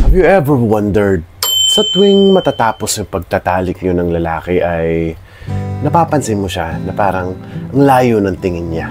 Have you ever wondered, sa tuwing matatapos yung pagtatalik nyo ng lalaki ay napapansin mo siya na parang ang layo ng tingin niya,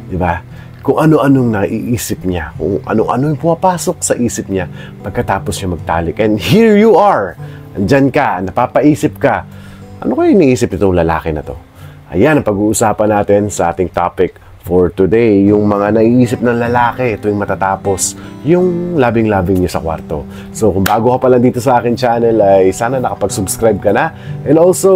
di ba? Kung ano-anong naiisip niya, kung ano-ano yung pumapasok sa isip niya pagkatapos niya magtalik. And here you are, andyan ka, napapaisip ka, ano kayo iniisip itong lalaki na to? Ayan ang pag-uusapan natin sa ating topic for today, yung mga naiisip ng lalaki tuwing matatapos yung labing-labing niyo sa kwarto. So kung bago ka pa lang dito sa akin channel ay sana nakapag-subscribe ka na. And also,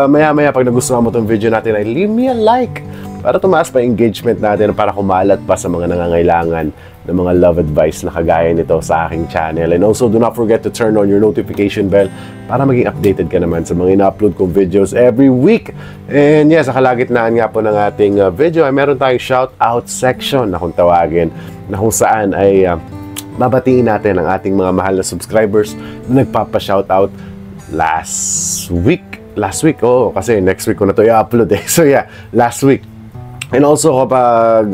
maya-maya pag nagustuhan mo itong video natin ay leave me a like para tumaas pa engagement natin, para kumalat pa sa mga nangangailangan ng mga love advice na kagaya nito sa aking channel. And also, do not forget to turn on your notification bell para maging updated ka naman sa mga ina-upload kong videos every week. And yes, sa kalagitnaan nga po ng ating video ay meron tayong shout-out section na kung tawagin, na kung saan ay babatiin natin ang ating mga mahal na subscribers na nagpapa-shoutout last week, kasi next week ko na to i-upload eh. So yeah, last week. And also kapag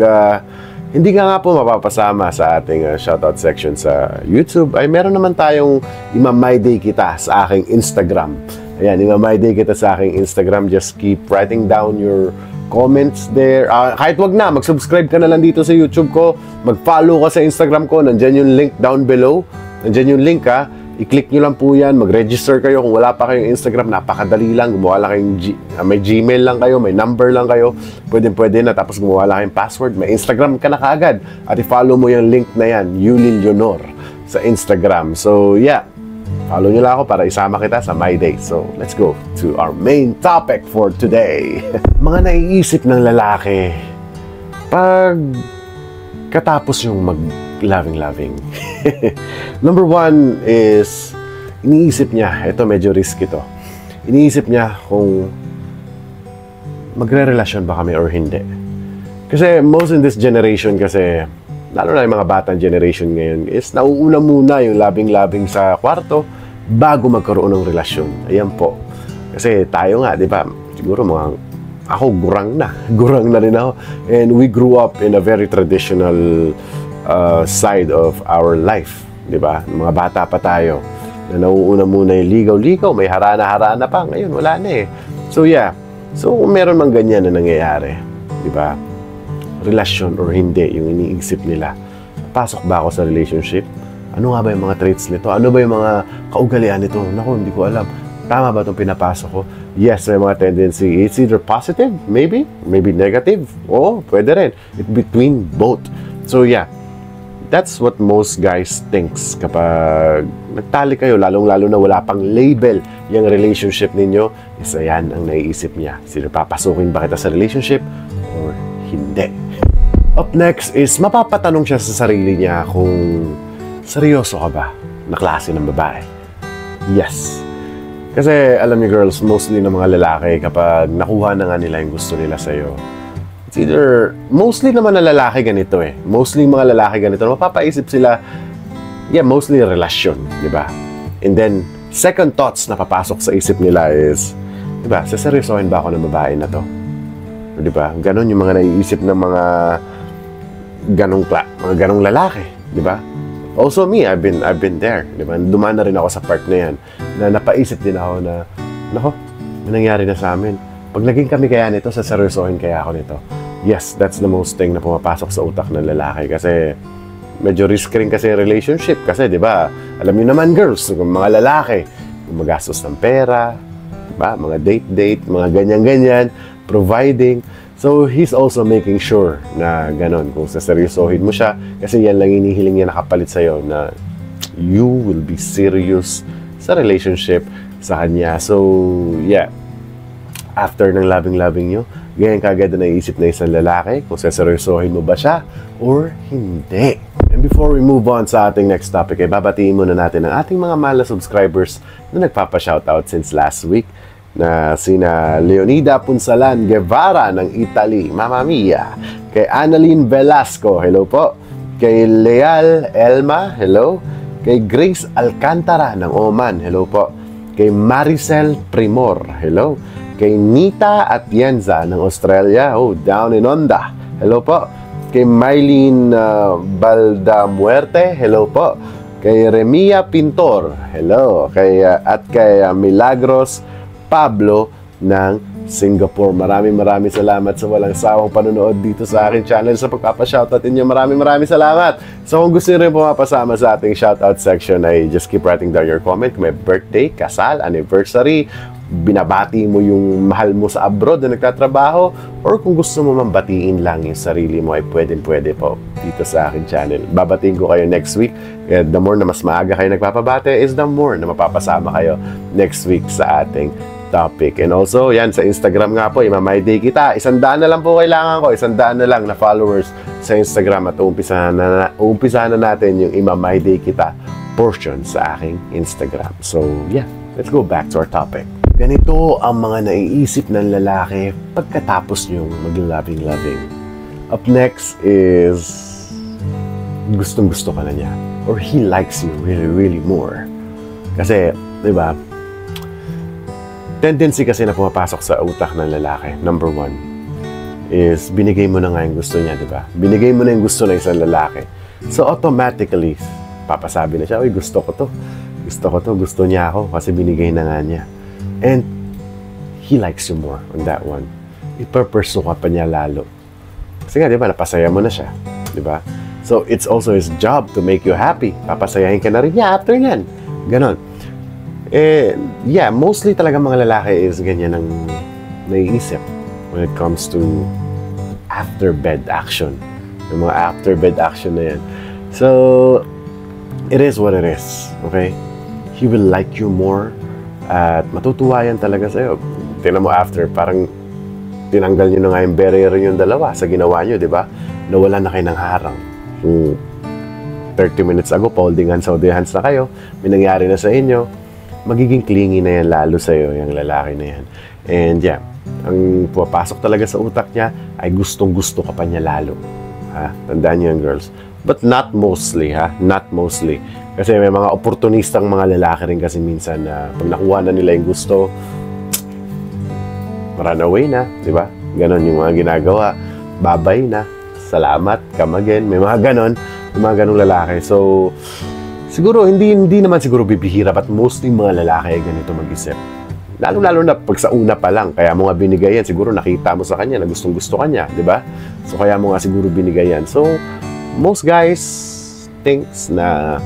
hindi ka nga po mapapasama sa ating shoutout section sa YouTube, ay meron naman tayong ima-my day kita sa aking Instagram. Ayan, ima-my day kita sa aking Instagram. Just keep writing down your comments there. Kahit wag na, mag-subscribe ka na lang dito sa YouTube ko. Mag-follow ka sa Instagram ko. Nandyan yung link down below. Nandyan yung link ha. I-click nyo lang po yan. Mag-register kayo. Kung wala pa kayong Instagram, napakadali lang. Gumawa lang kayong may Gmail lang kayo, may number lang kayo. Pwede na. Tapos gumawa lang kayong password. May Instagram ka na kaagad. At i-follow mo yung link na yan, Yulil Leonor, sa Instagram. So, yeah. Follow nyo lang ako para isama kita sa My Day. So, let's go to our main topic for today. Mga naiisip ng lalaki pag katapos yung mag-loving-loving. Number one is, iniisip niya, ito medyo risky to, iniisip niya kung magre-relasyon ba kami or hindi. Kasi most in this generation kasi, lalo na yung mga batang generation ngayon, is nauuna muna yung labing-labing sa kwarto bago magkaroon ng relasyon. Ayan po. Kasi tayo nga, di ba, siguro ako gurang na rin ako. And we grew up in a very traditional side of our life, di ba? Mga bata pa tayo na nauuna muna yung ligaw-ligaw, may harana-harana pa, ngayon wala na eh. So yeah, so kung meron mang ganyan na nangyayari, di ba? Relasyon or hindi, yung iniisip nila, pasok ba ako sa relationship? Ano nga ba yung mga traits nito? Ano ba yung mga kaugalian nito? Naku, hindi ko alam. Tama ba itong pinapasok ko? Yes, may mga tendency. It's either positive, maybe negative. Oo, pwede rin. It's between both. So yeah, that's what most guys thinks kapag nagtalik kayo, lalong-lalo na wala pang label yung relationship ninyo, is ayan ang naiisip niya. Sino papasukin ba kita sa relationship or hindi? Up next is mapapatanong siya sa sarili niya kung seryoso ka ba na klase ng babae. Yes. Kasi alam niyo girls, mostly ng mga lalaki kapag nakuha na nga nila yung gusto nila sa'yo, it's either, mostly naman na lalaki ganito eh. Mostly mga lalaki ganito, mapapaisip sila, yeah, mostly relasyon, di ba? And then, second thoughts na papasok sa isip nila is, di ba, saseryosohin ba ako ng babae na to? Di ba? Ganon yung mga naiisip ng mga ganong lalaki, di ba? Also me, I've been there, di ba? Dumaan na rin ako sa part na yan, na napaisip din ako na, nako, may nangyari na sa amin. Pag naging kami kaya nito, saseryosohin kaya ako nito. Yes, that's the most thing na pumapasok sa utak ng lalaki kasi medyo risk rin kasi relationship kasi, di ba? Alam niyo naman girls, mga lalaki, gumagastos ng pera, di ba? Mga date, mga ganyan-ganyan, providing. So, he's also making sure na ganon, kung saseryosohin mo siya, kasi yan lang inihiling niya nakapalit sa'yo na you will be serious sa relationship sa kanya. So, yeah. After ng loving-loving nyo, ganyan kagad na naisip na isang lalaki kung saseryosohin mo ba siya or hindi. And before we move on sa ating next topic, ay babatiin muna natin ang ating mga mahal na subscribers na nagpapa-shoutout since last week, na sina Leonida Punsalan Guevara ng Italy, Mamma Mia, kay Annalyn Velasco, hello po, kay Leal Elma, hello, kay Grace Alcantara ng Oman, hello po, kay Maricel Primor, hello, kay Nita Atienza ng Australia, oh, down in Onda, hello po, kay Mylene Baldamuerte, hello po, kay Remia Pintor, hello, at kay Milagros Pablo ng Singapore. Maraming salamat sa walang sawang panonood dito sa aking channel, sa pagpapashoutout inyo. Maraming salamat. So kung gusto nyo rin pumapasama sa ating shoutout section, ay just keep writing down your comment. Kung may birthday, kasal, anniversary, binabati mo yung mahal mo sa abroad na nagtatrabaho, or kung gusto mo mambatiin lang yung sarili mo, ay pwede po dito sa aking channel. Babatiin ko kayo next week. The more na mas maaga kayo nagpapabate is the more na mapapasama kayo next week sa ating topic. And also, yan, sa Instagram nga po, i-my day kita. 100 na lang po kailangan ko. 100 na lang na followers sa Instagram, at uumpisahan na natin yung i-my day kita portion sa aking Instagram. So, yeah, let's go back to our topic. Ganito ang mga naiisip ng lalaki pagkatapos nyong mag-loving. Up next is gustong-gusto ka na niya, or he likes you really more. Kasi, di ba, tendency kasi na pumapasok sa utak ng lalaki, number 1, is binigay mo na nga yung gusto niya, di ba? Binigay mo na yung gusto ng isang lalaki. So, automatically, papasabi na siya, uy, gusto ko to. Gusto niya ako kasi binigay na nga niya. And he likes you more on that one. Ipapursue ka pa niya lalo. Kasi nga, di ba, napasaya mo na siya. Di ba? So, it's also his job to make you happy. Papasayahin ka na rin niya after yan. Ganon. Yeah, mostly talaga mga lalaki is ganyan ang naiisip when it comes to after-bed action. Yung mga after-bed action na yan. So, it is what it is. Okay? He will like you more. At matutuwa yan talaga sa'yo. Tingnan mo after, parang tinanggal nyo na nga yung barrier yung dalawa sa ginawa nyo, di ba? Nawala na kayo ng harang. 30 minutes ago, holding hands na kayo. May nangyari na sa inyo. Magiging clingy na yan lalo sa'yo, yung lalaki na yan. And yeah, ang pumapasok talaga sa utak niya ay gustong-gusto ka pa niya lalo. Ha? Tandaan niyo yan, girls. But not mostly, ha? Not mostly. Kasi may mga oportunistang mga lalaki rin kasi minsan na pag nakuha na nila yung gusto, run away na, di ba? Ganon yung mga ginagawa. Babay na. Salamat, come again. May mga ganon. May mga ganong lalaki. So, siguro, hindi naman siguro bibihira, but mostly mga lalaki ay ganito mag-isip. Lalo-lalo na pag sa una pa lang, kaya mo nga binigay yan, siguro nakita mo sa kanya na gustong-gusto kanya, di ba? So, kaya mo nga siguro binigay yan. So, most guys thinks na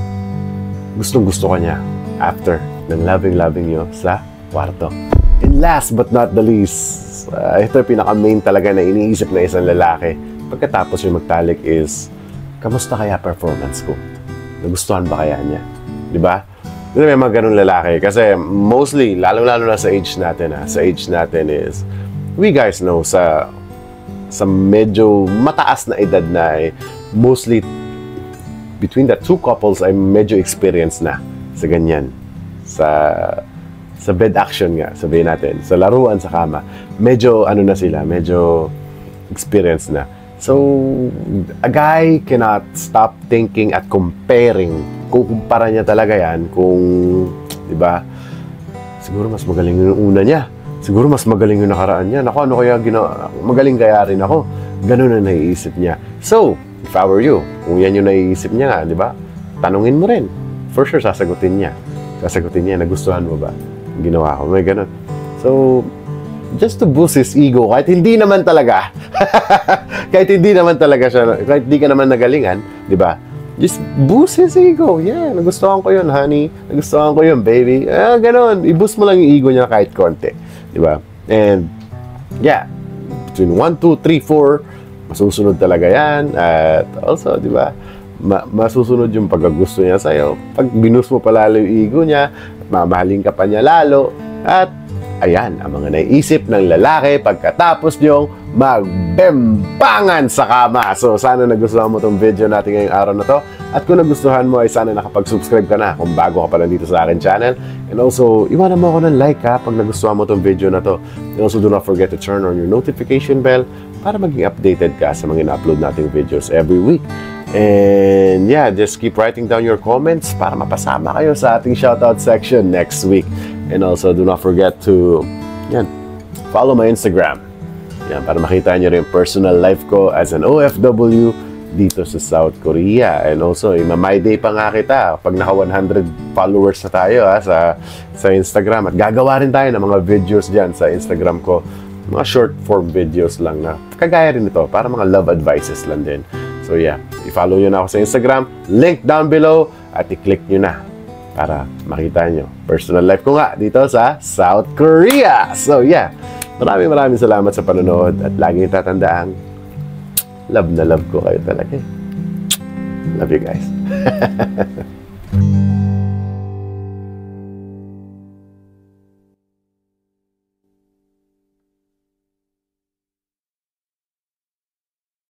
gustong-gusto kanya after ng loving nyo sa kwarto. And last but not the least, ito yung pinaka-main talaga na iniisip na isang lalaki pagkatapos yung magtalik is, kamusta kaya performance ko? Nagustuhan ba kaya niya? Di ba? May mga ganun lalaki. Kasi mostly, lalo-lalo na sa age natin, sa age natin is, we guys know, sa medyo mataas na edad na mostly, between the two couples ay medyo experienced na sa ganyan. Sa bed action nga, sabihin natin. Sa laruan sa kama. Medyo, na sila, medyo experienced na. So, a guy cannot stop thinking at comparing. Kukumpara niya talaga yan kung, di ba, siguro mas magaling yung una niya. Siguro mas magaling yung nakaraan niya. Naku, ano kaya magaling kaya rin ako. Ganun na naiisip niya. So, if I were you, kung yan yung naiisip niya nga, di ba, tanungin mo rin. For sure, sasagutin niya. Nagustuhan mo ba? Ginawa ko. May ganun. So, just to boost his ego, kahit hindi naman talaga, kahit hindi ka naman nagalingan, di ba? Just boost his ego. Yeah, nagustuhan ko yun, honey. Nagustuhan ko yun, baby. Ganon. I-boost mo lang yung ego niya kahit konti. Di ba? And, yeah, between 1, 2, 3, 4, masusunod talaga yan. At also, di ba, masusunod yung pagkagusto niya sa'yo. Pag binoost mo palalo yung ego niya, mamahalin ka pa niya lalo. At, ayan, ang mga naiisip ng lalaki pagkatapos niyong magbembangan sa kama. So, sana nagustuhan mo itong video natin ngayong araw na to. At kung nagustuhan mo, ay sana nakapag-subscribe ka na kung bago ka pa lang dito sa akin channel. And also, iwanan mo ako ng like ha pag nagustuhan mo itong video na to. And also, do not forget to turn on your notification bell para maging updated ka sa mga na-upload nating videos every week. And yeah, just keep writing down your comments para mapasama kayo sa ating shoutout section next week. And also, do not forget to follow my Instagram. Yan, para makita nyo rin personal life ko as an OFW dito sa South Korea. And also, my day pa nga kita pag naka 100 followers na tayo sa Instagram. At gagawa rin tayo ng mga videos dyan sa Instagram ko. Mga short form videos lang na kagaya rin ito para mga love advices lang din. So yeah, i-follow nyo na ako sa Instagram. Link down below at i-click nyo na para makita nyo personal life ko nga dito sa South Korea. So yeah, maraming salamat sa panonood at lagi tatandaan, love na love ko kayo talaga. Love you guys.